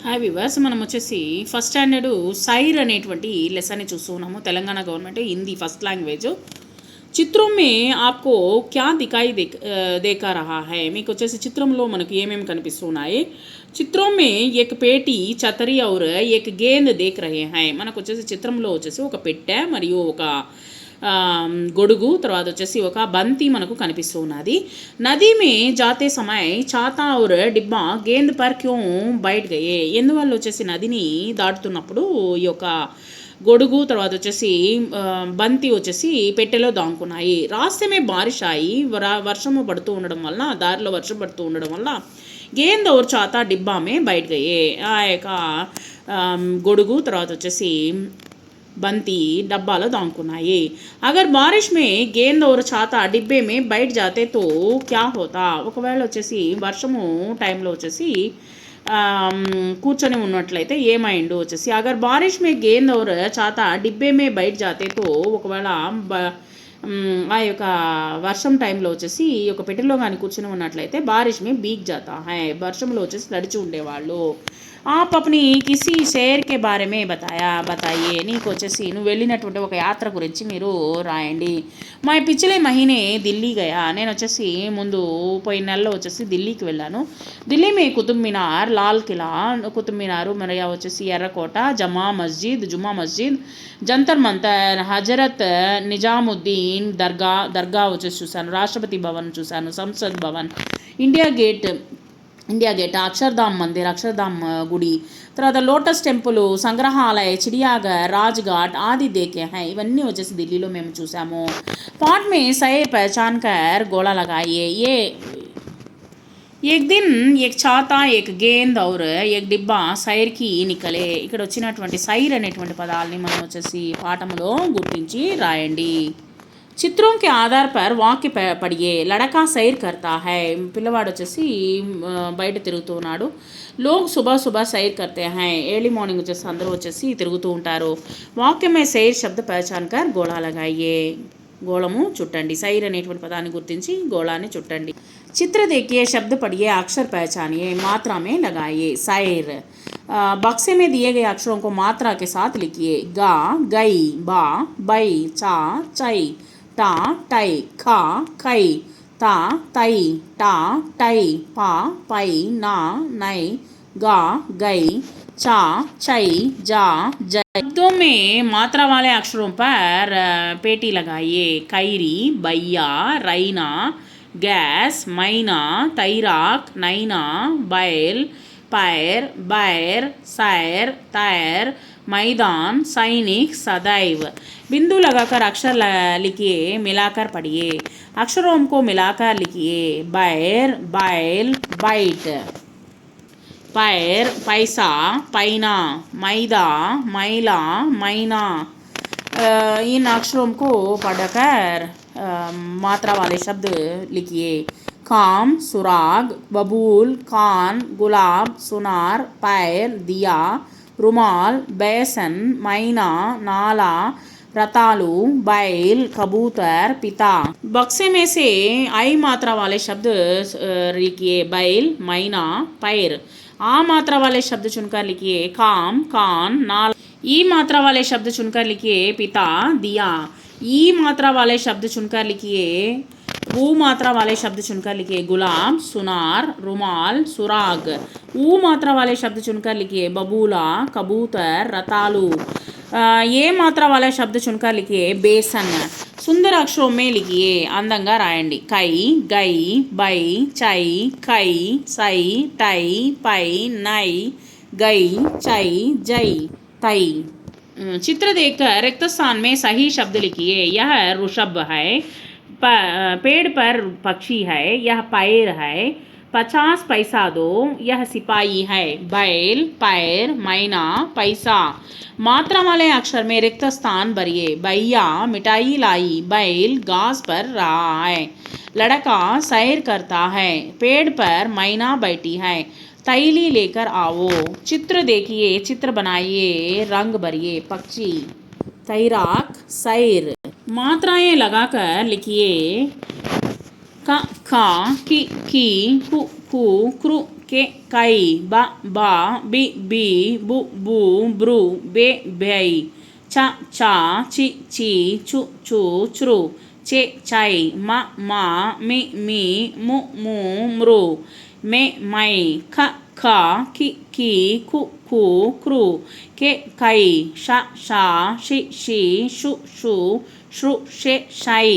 Hi viewers, మనం వచ్చేసి first standard సైర్ అనేటువంటి లెసన్ని చూస్తూ ఉన్నాము. Telangana government Hindi first language. చిత్రం మే ఆప్కో క్యా దికాయి దేకా రహా హై. మీకు వచ్చేసి చిత్రంలో మనకు ఏమేమి కనిపిస్తున్నాయి. చిత్రం మే ఏక్ పేటీ ఛతరి ఔర్ ఏక్ గేంద్ దేక్ రహే హై. మనకు వచ్చేసి చిత్రంలో వచ్చేసి ఒక పెట్టె మరియు ఒక గొడుగు, తర్వాత వచ్చేసి ఒక బంతి మనకు కనిపిస్తూ ఉన్నది. నదీ మే జాతే సమయ్ ఛాతా ఔర్ డిబ్బా గేంద్ పర్ క్యూ బయట గయే. ఎందువల్ల వచ్చేసి నదిని దాటుతున్నప్పుడు ఈ యొక్క గొడుగు, తర్వాత వచ్చేసి బంతి వచ్చేసి పెట్టెలో దాంకున్నాయి. రాస్తేమే బారిష్ అయి వర్షము పడుతూ ఉండడం వల్ల, దారిలో వర్షం పడుతూ ఉండడం వల్ల గేంద్ ఔర్ ఛాతా డిబ్బా మే బయట గయే. ఆ యొక్క గొడుగు, తర్వాత వచ్చేసి బంతి డబ్బాలో దాంకున్నాయి. అగర్ బారిష్ మే గేంద్ ఔర్ ఛాతా డిబ్బే మే బయట జాతే తో క్యా హోతా. ఒకవేళ వచ్చేసి వర్షము టైంలో వచ్చేసి కూర్చొని ఉన్నట్లయితే ఏమైండు వచ్చేసి. అగర్ బారిష్ మే గేంద్ ఔర్ ఛాతా డిబ్బే మే బయట జాతే తో, ఒకవేళ ఆ యొక్క వర్షం టైంలో వచ్చేసి ఒక పెట్టెలో కానీ కూర్చొని ఉన్నట్లయితే బారిష్ మే బీగ్ జాతా హై, వర్షంలో వచ్చేసి నడిచి ఉండేవాళ్ళు. आप अपनी किसी शहर के बारे में बताइए. నీకు వచ్చేసి నువ్వు వెళ్ళినటువంటి ఒక యాత్ర గురించి మీరు రాయండి. మా పిछले महीने ఢిల్లీ గయా. నేను వచ్చేసి ముందు పోయిన నెలలో వచ్చేసి ఢిల్లీకి వెళ్ళాను. ఢిల్లీ మే కుతుబ్ మినార్, లాల్ కిలా, కుతుబ్ మినారు, మరియా వచ్చేసి ఎర్రకోట, జమా మస్జిద్, జంతర్ మంతర్, హజరత్ నిజాముద్దీన్ దర్గా వచ్చేసి చూశాను. రాష్ట్రపతి భవన్ చూశాను, సంసద్ భవన్, ఇండియా గేట్, అక్షర్ధామ్ మందిర్, అక్షర్ధామ్ గుడి, తర్వాత లోటస్ టెంపుల్, సంగ్రహాలయ, చిడియాఘర్, రాజ్ఘాట్ ఆది దేకే హై. ఇవన్నీ వచ్చేసి ఢిల్లీలో మేము చూసాము. పాట్ మే సై పహచాన్ కర్ గోళా లగాయే. ఏక్ దిన్ ఏక్ ఛాతా ఏక్ గేంద్ ఔర్ ఏక్ డిబ్బా సైర్కి నికలే. ఇక్కడ వచ్చినటువంటి సైర్ అనేటువంటి పదాలని మనం వచ్చేసి పాఠంలో గుర్తించి రాయండి. చిత్రం కే ఆధార్ పర్ వాక్య పడియే. లడకా సైర్ కర్తా హై. పిల్లవాడు వచ్చేసి బయట తిరుగుతూ ఉన్నాడు. Log సుబహ్ సైర్ కర్తే high. ఎర్లీ మార్నింగ్ వచ్చేసి అందరూ వచ్చేసి తిరుగుతూ ఉంటారు. వాక్యమే సైర్ శబ్ద పహచాన్ కర్ గోళా లగాయే. గోళము చుట్టండి. సైర్ అనేటువంటి పదాన్ని గుర్తించి గోళాన్ని చుట్టండి. చిత్ర దేకియే శబ్ద పడియే అక్షर पहचानिए, मात्रा में लगाइए. सैर बक्से में दिए गए अक्षरों को मात्रा के साथ लिखिए. गा, गई, बा, बई, चा, चई, टा, टई, खा, खई, ता, तई, टा, टई, पा, पई, ना, नई, गा, गई, चा, चई, जा, जय. शब्दों में मात्रा वाले अक्षरों पर पेटी लगाइए. कैरी, बैया, रैना, गैस, मैना, तैराक, नैना, बैल, पैर, बैर, सैर, तैर, मैदान, सैनिक, सदैव. बिंदु लगाकर अक्षर लिखिए, मिलाकर पढ़िए. अक्षरों को मिलाकर लिखिए. बैर, बैल, बैट, पैर, पैसा, पैना, मैदा, मैला, मैना. इन अक्षरों को पढ़कर मात्रा वाले शब्द लिखिए. काम, सुराग, बबूल, कान, गुलाब, सुनार, पैर, दिया, रुमाल, बेसन, मैना, नाला, रतालू, बैल, कबूतर, पिता. बक्से में से आई मात्रा वाले शब्द लिखिए. बैल, मैना, पैर. आ मात्रा वाले शब्द चुनकर लिखिए. काम, कान, नाला. ई मात्रा वाले शब्द चुनकर लिखिए. पिता, दिया. ई मात्रा वाले शब्द चुनकर लिखिए. ऊ मात्रा वाले शब्द चुनकर लिखिए. गुलाब, सुनार, रुमाल, सुराग. ऊ मात्रा वाले शब्द चुनकर लिखिए. बबूला, कबूतर, रतालू. ये मात्रा वाले शब्द चुनकर लिखिए. बेसन. सुंदर अक्षरों में लिखिए. अंदंगा रायंडी. कई, गई, बई, चई, कई, सई, टई, पई, नई, गई, चई, जई, तई. चित्र देखकर रिक्त स्थान में सही शब्द लिखिए. यह ऋषभ है, पेड़ पर पक्षी है, यह पैर है, 50 पैसा दो, यह सिपाही है. बैल, पैर, मैना, पैसा. मात्रा वाले अक्षर में रिक्त स्थान भरिए. भैया मिठाई लाई, बैल घास पर रहा है, लड़का सैर करता है, पेड़ पर मैना बैठी है, तैली लेकर आओ. चित्र देखिए, चित्र बनाइए, रंग भरिए. पक्षी, तैराक, सैर. मात्राएं लगाकर लिखिए. का, की, कु, कु, కే కై బ బా బి బి బు బూ బ్రు బే బై చ చా చి చీ చు చూ చ్రు చే చై మ మా మి మీ ము మూ మ్రు మే మై ఖ ఖ కి కీ కు ఖూ క్రు కే కై ష షా షి షీ షు షు శ్రు షే షై.